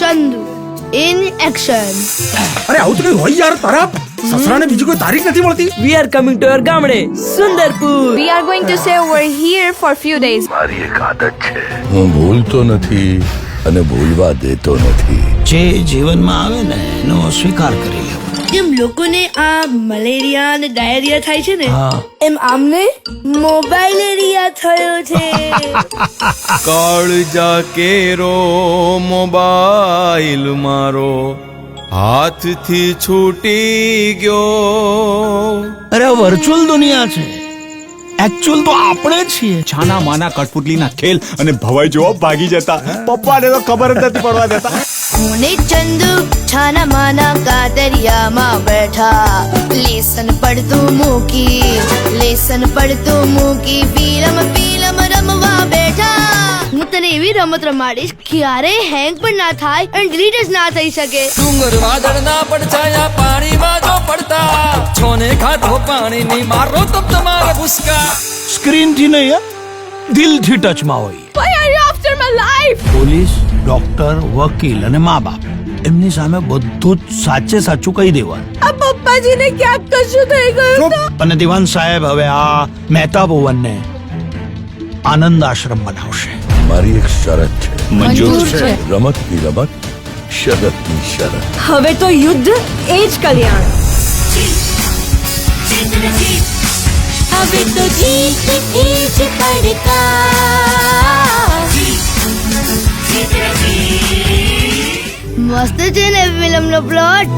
Chandu in action. અરે આવું તો કઈ હોય યાર તારા સસરાને બીજી કોઈ તારીખ નથી મળતી. We are coming to your ગામડે Sundarpur. We are going to say we're here for few days. મારી એક આદત છે, હું ભૂલતો નથી અને ભૂલવા દેતો નથી. જે જીવનમાં આવે ને એનો સ્વીકાર કરી લેવો. જેમ લોકોને આ મલેરિયા અને ડાયરિયા થાય છે ને, હા. એમ આમને મોબાઈલ એરિયા થયો છે. કાળજા કેરો મોબાઈલ મારો હાથથી છૂટી ગયો. અરે આ વર્ચ્યુઅલ દુનિયા છે, એકચ્યુઅલ તો આપણે છીએ. છાના માના કઠપુતલીના ખેલ અને ભવાઈ જોવા ભાગી જતા. પપ્પાને તો ખબર જ નથી પડવા દેતા. હું ને ચંદુ છાના માના કાતરિયામાં બેઠા, લેસન પડતું મૂકી ફિલ્મ રમવા બેઠા. હું તને એવી રમત રમાડીશ ક્યારે હેંગ પણ ના થાય અને ડિલીટ જ ના થઈ શકે. ડુંગર વાદળના પડછાયા પાણીમાં જો પડતા, છોને ખાધો પાણીની મારો તમ તમારા ભૂસકા. સ્ક્રીન થી નહીં, દિલથી ટચમાં હોય. Why are you after my life? Police, doctor, વકીલ અને મા બાપ એમની સામે બધું જ સાચું કહી દેવાનું. આ પપ્પાજીને ક્યાંક કશું થઈ ગયું તો? અને દિવાન સાહેબ હવે આ મહેતા ભુવનને આનંદ આશ્રમ બનાવશે. મારી એક શરત છે, મંજૂર છે. રમતની રમત, શરતની શરત. હવે તો યુદ્ધ એ જ કલ્યાણ. હવે તો જીત એ જ પડકાર. મસ્ત છે ને ફિલ્મનો પ્લોટ.